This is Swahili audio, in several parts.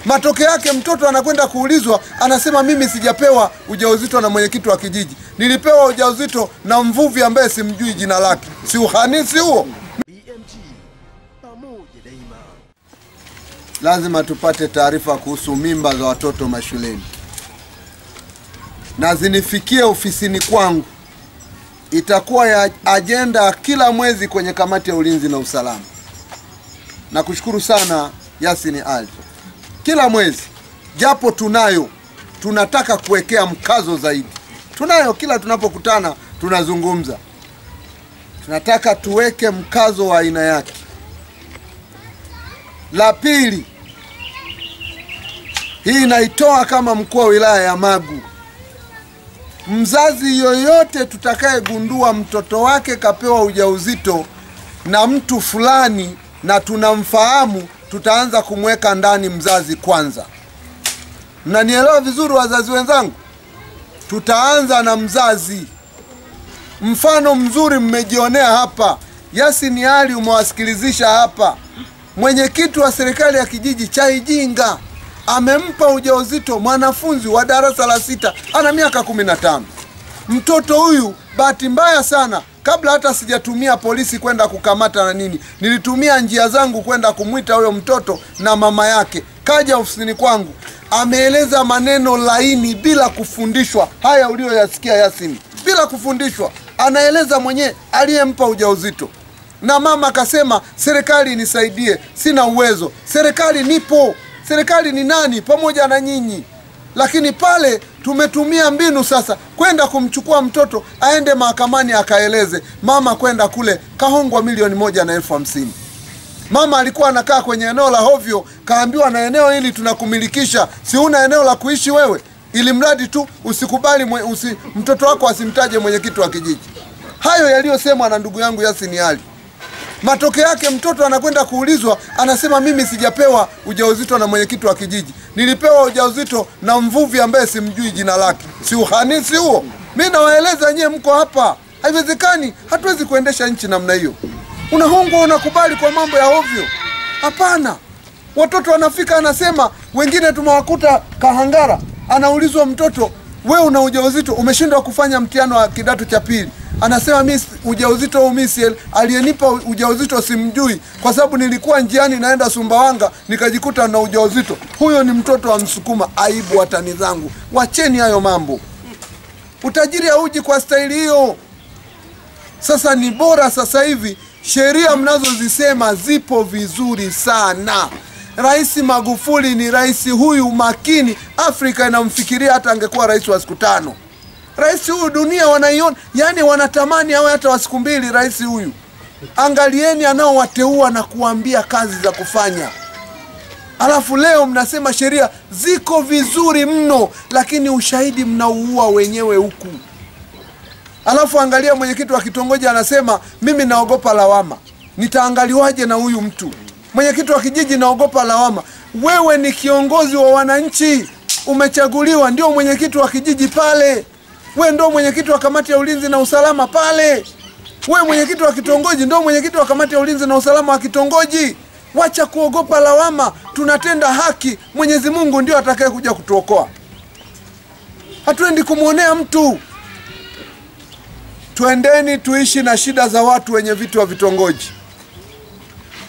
Matokeo yake mtoto anakwenda kuulizwa, anasema mimi sijapewa ujauzito na mwenyekiti wa kijiji. Nilipewa ujauzito na mvuvi ambaye simjui jina lake. Si uhanisi huo? Lazima tupate taarifa kuhusu mimba za watoto mashuleni, na zinifikie ofisini kwangu. Itakuwa ya agenda kila mwezi kwenye kamati ya ulinzi na usalama. Na kushukuru sana Yasin Ali. Kila mwezi, japo tunataka kuwekea mkazo zaidi. Tunayo, kila tunapokutana tunazungumza. Tunataka tuweke mkazo wa aina yake. La pili, hii naitoa kama mkuu wa wilaya ya Magu. Mzazi yoyote tutakayegundua mtoto wake kapewa ujauzito na mtu fulani na tunamfahamu, tutaanza kumweka ndani mzazi kwanza. Mnanielewa vizuri wazazi wenzangu? Tutaanza na mzazi. Mfano mzuri mmejionea hapa. Yasin Ali umewasikilizisha hapa. Mwenyekiti wa serikali ya kijiji cha Ijinga amempa ujauzito mwanafunzi wa darasa la 6, ana miaka 15. Mtoto huyu bahati mbaya sana, kabla hata sijatumia polisi kwenda kukamata na nini, nilitumia njia zangu kwenda kumwita huyo mtoto na mama yake. Kaja ofisini kwangu, ameeleza maneno laini bila kufundishwa. Haya ulioyasikia Yasin, bila kufundishwa, anaeleza mwenyewe aliyempa ujauzito. Na mama akasema, serikali nisaidie, sina uwezo. Serikali nipo. Serikali ni nani pamoja na nyinyi? Lakini pale tumetumia mbinu sasa kwenda kumchukua mtoto aende mahakamani akaeleze. Mama kwenda kule kahongwa $1,150,000. Mama alikuwa anakaa kwenye eneo la hovyo, kaambiwa na eneo hili tunakumilikisha, si una eneo la kuishi wewe, ili mradi tu usikubali mtoto wako asimtaje mwenyekiti wa kijiji. Hayo yaliyosemwa na ndugu yangu Yasin Ali. Matokeo yake mtoto anakwenda kuulizwa, anasema mimi sijapewa ujauzito na mwenyekiti wa kijiji. Nilipewa ujauzito na mvuvi ambaye simjui jina lake. Si uhanisi huo? Mimi nawaeleza nyie mko hapa. Haiwezekani, hatuwezi kuendesha nchi namna hiyo. Unahongwa unakubali kwa mambo ya ovyo. Hapana. Watoto wanafika, anasema wengine tumewakuta Kahangara, anaulizwa mtoto, wewe una ujauzito, umeshindwa kufanya mtihani wa kidato cha pili. Anasema mimi ujauzito au misiel, aliyenipa ujauzito simjui, kwa sababu nilikuwa njiani naenda Sumbawanga nikajikuta na ujauzito. Huyo ni mtoto wa Msukuma. Aibu watani zangu. Wacheni hayo mambo. Utajiri hauji kwa staili hiyo. Sasa ni bora sasa hivi sheria mnazozisema zipo vizuri sana. Rais Magufuli ni rais huyu makini. Afrika inamfikiria hata angekuwa rais wa siku 5. Rais huyu dunia wanaiona, yani wanatamani awe hata wa siku 2 rais huyu. Angalieni anaowateua na kuambia kazi za kufanya. Alafu leo mnasema sheria ziko vizuri mno, lakini ushahidi mnauua wenyewe huku. Alafu angalia mwenyekiti wa kitongoji anasema mimi naogopa lawama. Nitaangaliwaje na huyu mtu? Mwenyekiti wa kijiji naogopa lawama. Wewe ni kiongozi wa wananchi. Umechaguliwa, ndio mwenyekiti wa kijiji pale. Wewe ndio mwenyekiti wa kamati ya ulinzi na usalama pale. Wewe mwenyekiti wa kitongoji ndio mwenyekiti wa kamati ya ulinzi na usalama wa kitongoji. Wacha kuogopa lawama, tunatenda haki. Mwenyezi Mungu ndio atakaye kuja kutuokoa. Hatuendi kumuonea mtu. Tuendeni tuishi na shida za watu wenye vitu wa vitongoji.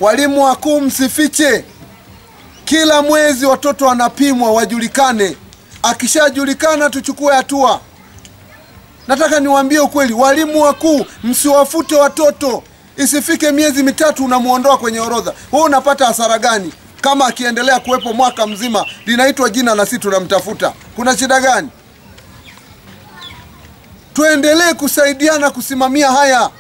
Walimu wakuu msifiche. Kila mwezi watoto wanapimwa wajulikane. Akishajulikana tuchukue hatua. Nataka niwaambie ukweli, walimu wakuu msiwafute watoto. Isifike miezi 3 unamuondoa kwenye orodha. Wewe unapata hasara gani? Kama akiendelea kuwepo mwaka mzima linaitwa jina na sisi tunamtafuta. Kuna shida gani? Tuendelee kusaidiana kusimamia haya.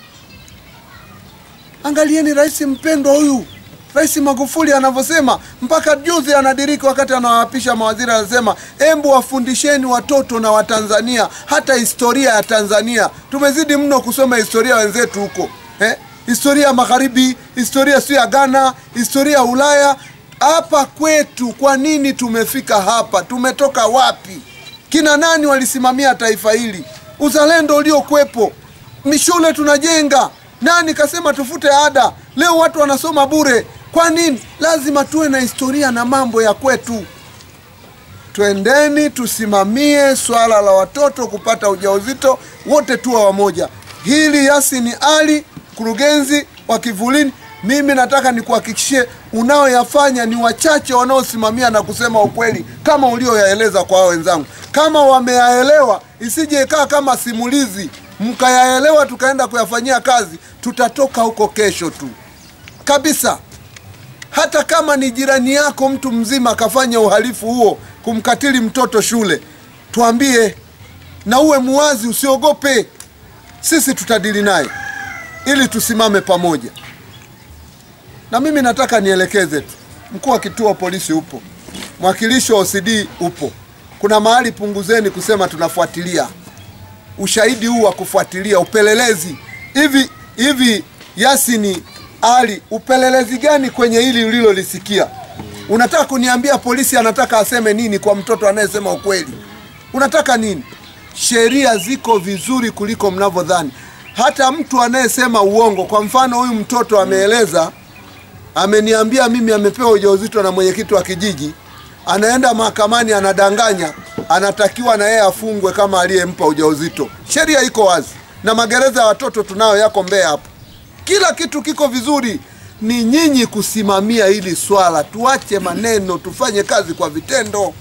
Angalieni rais mpendwa huyu, Rais Magufuli anavyosema, mpaka juzi anadiriki wakati anawaapisha mawaziri, anasema embu wafundisheni watoto na Watanzania hata historia ya Tanzania. Tumezidi mno kusoma historia wenzetu huko. Historia ya Magharibi, historia ya Ghana, historia ya Ulaya. Hapa kwetu kwa nini tumefika hapa? Tumetoka wapi? Kina nani walisimamia taifa hili? Uzalendo uliokuepo. Mishule tunajenga. Nani kasema tufute ada? Leo watu wanasoma bure. Kwa nini? Lazima tuwe na historia na mambo ya kwetu. Twendeni tusimamie swala la watoto kupata ujauzito, wote tuwa wamoja. Hili Yasin Ali, mkurugenzi wa Kivulini, mimi nataka nikuhakikishie unaoyafanya ni wachache wanaosimamia na kusema ukweli kama ulioyaeleza kwa wenzangu. Kama wameyaelewa, isije ikaa kama simulizi, mkayaelewa tukaenda kuyafanyia kazi, tutatoka huko kesho tu kabisa. Hata kama ni jirani yako mtu mzima kafanya uhalifu huo, kumkatili mtoto shule, tuambie na uwe muwazi, usiogope. Sisi tutadili naye ili tusimame pamoja. Na mimi nataka nielekeze tu, mkuu wa kituo polisi upo, mwakilishi wa OCD upo. Kuna mahali punguzeni kusema tunafuatilia. Ushahidi huu wa kufuatilia, upelelezi. Hivi Yasin Ali, upelelezi gani kwenye hili ulilolisikia? Unataka kuniambia polisi anataka aseme nini kwa mtoto anayesema ukweli? Unataka nini? Sheria ziko vizuri kuliko mnavyodhani. Hata mtu anayesema uongo, kwa mfano huyu mtoto ameeleza, ameniambia mimi amepewa ujauzito na mwenyekiti wa kijiji, anaenda mahakamani anadanganya, anatakiwa na yeye afungwe kama aliyempa ujauzito. Sheria iko wazi na magereza ya watoto tunayo yako Mbeya hapo. Kila kitu kiko vizuri. Ni nyinyi kusimamia hili swala. Tuache maneno, tufanye kazi kwa vitendo.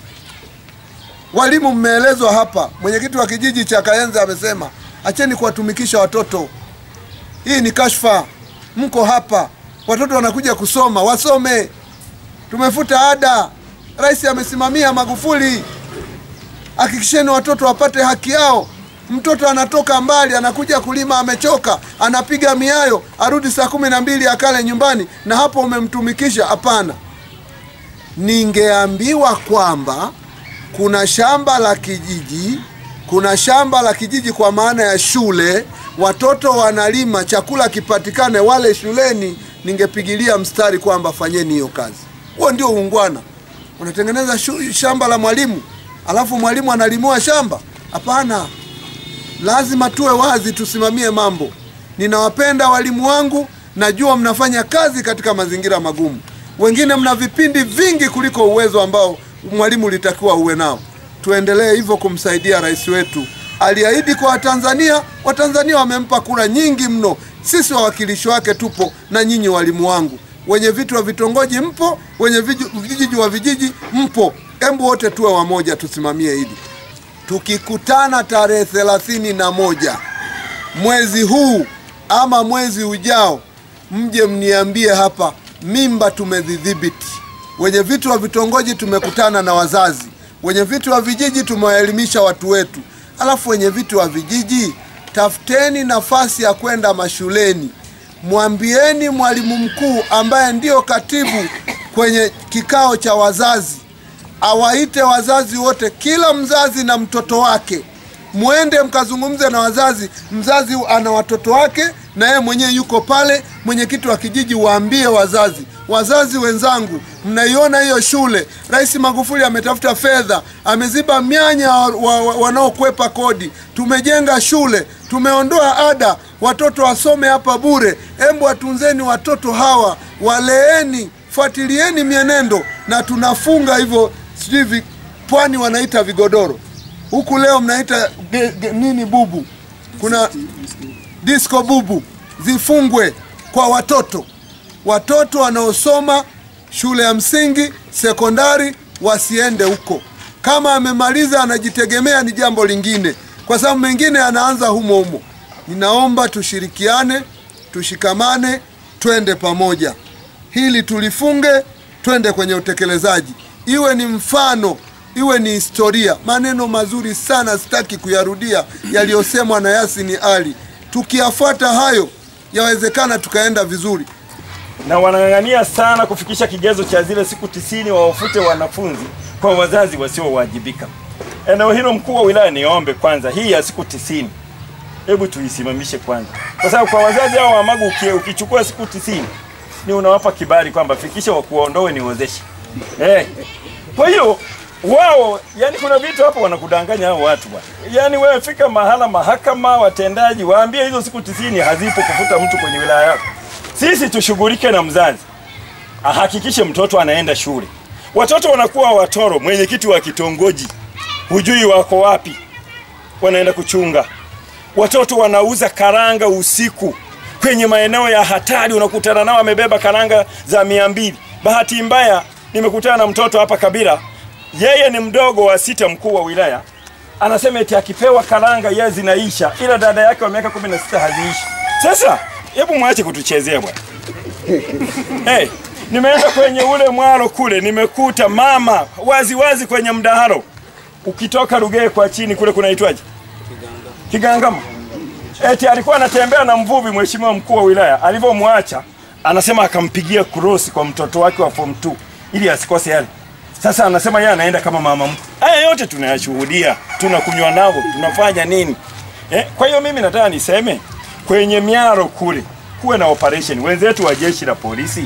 Walimu mmeelezwa hapa. Mwenyekiti wa kijiji cha Kayenza amesema, acheni kuwatumikisha watoto. Hii ni kashfa. Mko hapa, watoto wanakuja kusoma, wasome. Tumefuta ada. Rais amesimamia, Magufuli. Hakikisheni watoto wapate haki yao. Mtoto anatoka mbali, anakuja kulima, amechoka, anapiga miayo, arudi saa 12 akale nyumbani, na hapo umemtumikisha? Hapana. Ningeambiwa kwamba kuna shamba la kijiji kwa maana ya shule, watoto wanalima, chakula kipatikane, wale shuleni, ningepigilia mstari kwamba fanyeni hiyo kazi. Huo ndio uungwana. Unatengeneza shamba la mwalimu, alafu mwalimu analimua shamba? Hapana. Lazima tuwe wazi, tusimamie mambo. Ninawapenda walimu wangu, najua mnafanya kazi katika mazingira magumu. Wengine mna vipindi vingi kuliko uwezo ambao mwalimu litakiwa uwe nao. Tuendelee hivyo kumsaidia rais wetu. Aliahidi kwa Watanzania, Watanzania wamempa kura nyingi mno. Sisi wawakilishi wake tupo, na nyinyi walimu wangu. Wenye vitu wa vitongoji mpo, wenye vijiji wa vijiji mpo. Embu wote tuwe wamoja, tusimamie hili. Tukikutana tarehe 31 mwezi huu ama mwezi ujao, mje mniambie hapa, mimba tumedhibiti. Wenye vitu wa vitongoji tumekutana na wazazi, wenye vitu wa vijiji tumewaelimisha watu wetu. Alafu wenye vitu wa vijiji, tafuteni nafasi ya kwenda mashuleni. Mwambieni mwalimu mkuu ambaye ndio katibu kwenye kikao cha wazazi, awaite wazazi wote, kila mzazi na mtoto wake. Muende mkazungumze na wazazi. Mzazi ana watoto wake na yeye mwenyewe yuko pale. Mwenyekiti wa kijiji waambie wazazi, wazazi wenzangu, mnaiona hiyo shule, Rais Magufuli ametafuta fedha, ameziba mianya wanaokwepa kodi. Tumejenga shule, tumeondoa ada, watoto wasome hapa bure. Embu watunzeni watoto hawa, waleeni, fuatilieni mienendo, na tunafunga hivyo. Sijui Pwani wanaita vigodoro, huku leo mnaita nini, bubu. Kuna disco bubu, zifungwe kwa watoto. Watoto wanaosoma shule ya msingi, sekondari, wasiende huko. Kama amemaliza anajitegemea ni jambo lingine, kwa sababu mengine anaanza humo. Ninaomba tushirikiane, tushikamane, twende pamoja. Hili tulifunge, twende kwenye utekelezaji. Iwe ni mfano, iwe ni historia. Maneno mazuri sana, sitaki kuyarudia, yaliyosemwa na Yasin Ali. Tukiyafuata hayo, yawezekana tukaenda vizuri. Na wanang'ang'ania sana kufikisha kigezo cha zile siku 90 wawafute wanafunzi kwa wazazi wasiowajibika. Eneo hilo, mkuu wa wilaya, niombe kwanza hii ya siku 90, hebu tuisimamishe kwanza. Kwa sababu kwa wazazi hao wa Magu, ukichukua siku 90 ni unawapa kibali kwamba fikisha wakuondoe ni wezeshe. Kwa hiyo wao, yani kuna vitu hapo wanakudanganya hao watu bwana. Yani wewe fika mahala mahakama, watendaji waambie hizo siku 90 hazipo kufuta mtu kwenye wilaya yako. Sisi tushughulike na mzazi, ahakikishe mtoto anaenda shule. Watoto wanakuwa watoro, mwenyekiti wa kitongoji hujui wako wapi, wanaenda kuchunga. Watoto wanauza karanga usiku kwenye maeneo ya hatari, unakutana nao wamebeba karanga za 200. Bahati mbaya nimekutana na mtoto hapa Kabira, yeye ni mdogo wa 6 mkuu wa wilaya, anasema eti akipewa karanga yeye zinaisha, ila dada yake wa miaka 16 haziishi. Sasa hebu mwache kutuchezea bwana. Nimeenda kwenye ule mwaro kule, nimekuta mama wazi kwenye mdahalo. Ukitoka Rugeye kwa chini kule kunaitwaje? Kigangama. Eti alikuwa anatembea na mvuvi, mheshimiwa mkuu wa wilaya alivyomwacha, anasema akampigia cross kwa mtoto wake wa form 2 ili asikose yale. Sasa anasema yeye anaenda kama mama mkuu. Haya yote tunayashuhudia, tunakunywa nao, tunafanya nini? Kwa hiyo mimi nataka niseme kwenye miaro kule kuwe na operation. Wenzetu wa jeshi la polisi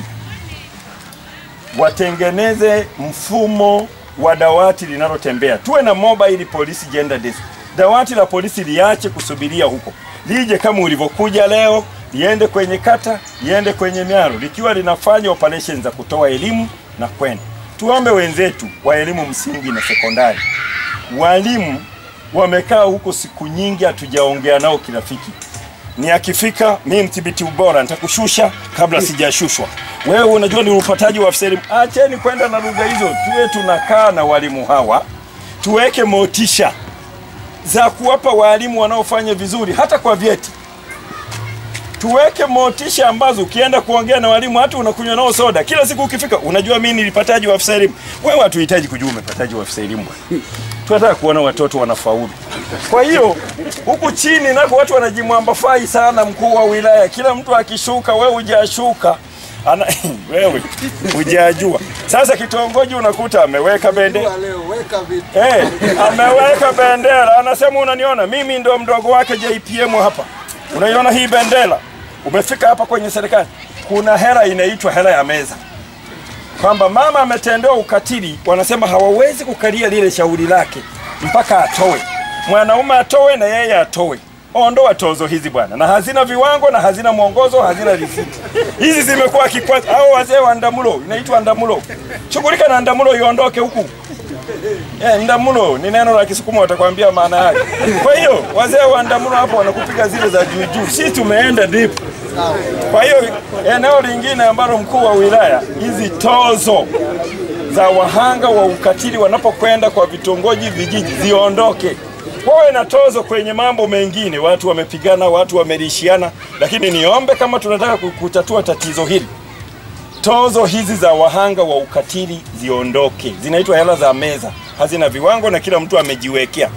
watengeneze mfumo wa dawati linalotembea. Tuwe na mobile police gender desk. Dawati la polisi liache kusubiria huko, lije kama ulivyokuja leo, liende kwenye kata, liende kwenye miaro, likiwa linafanya operation za kutoa elimu na kwenda. Tuombe wenzetu wa elimu msingi na sekondari, walimu wamekaa huko siku nyingi, hatujaongea nao kirafiki. Ni akifika mimi mthibiti ubora nitakushusha kabla sijashushwa. Wewe unajua ni upataji wa afisa elimu. Acheni kwenda na lugha hizo. Tuwe tunakaa na walimu hawa, tuweke motisha za kuwapa walimu wanaofanya vizuri hata kwa vyeti. Tuweke motisha ambazo ukienda kuongea na walimu hata unakunywa nao soda kila siku ukifika, unajua mimi nilipataji wa afisa elimu. Wewe hatuhitaji kujua umepataji wa afisa elimu. Tunataka kuona watoto wanafaulu. Kwa hiyo huku chini nako watu wanajimwamba fai sana, mkuu wa wilaya. Kila mtu akishuka, wewe hujashuka. Wewe hujajua. Sasa kitongoji unakuta ameweka bendera. Ameweka bendera, anasema unaniona mimi ndio mdogo wake JPM hapa. Unaiona hii bendera? Umefika hapa kwenye serikali, kuna hela inaitwa hela ya meza. Kwamba mama ametendewa ukatili, wanasema hawawezi kukalia lile shauri lake mpaka atoe. Mwanaume atoe na yeye atoe. Ondoa tozo hizi bwana, na hazina viwango na hazina mwongozo, hazina risiti. Hizi zimekuwa kikwazo. Hao wazee wa Ndamulo, inaitwa Ndamulo. Shughulika na Ndamulo iondoke huku. Ndamulo ni neno la Kisukuma, watakwambia maana yake. Kwa hiyo wazee wa Ndamulo hapo wanakupiga zile za juu. Sisi tumeenda deep. Kwa hiyo eneo lingine ambalo mkuu wa wilaya, hizi tozo za wahanga wa ukatili wanapokwenda kwa vitongoji vijiji ziondoke. Wawe na tozo kwenye mambo mengine, watu wamepigana, watu wamelishiana, lakini niombe kama tunataka kutatua tatizo hili, tozo hizi za wahanga wa ukatili ziondoke. Zinaitwa hela za meza, hazina viwango na kila mtu amejiwekea.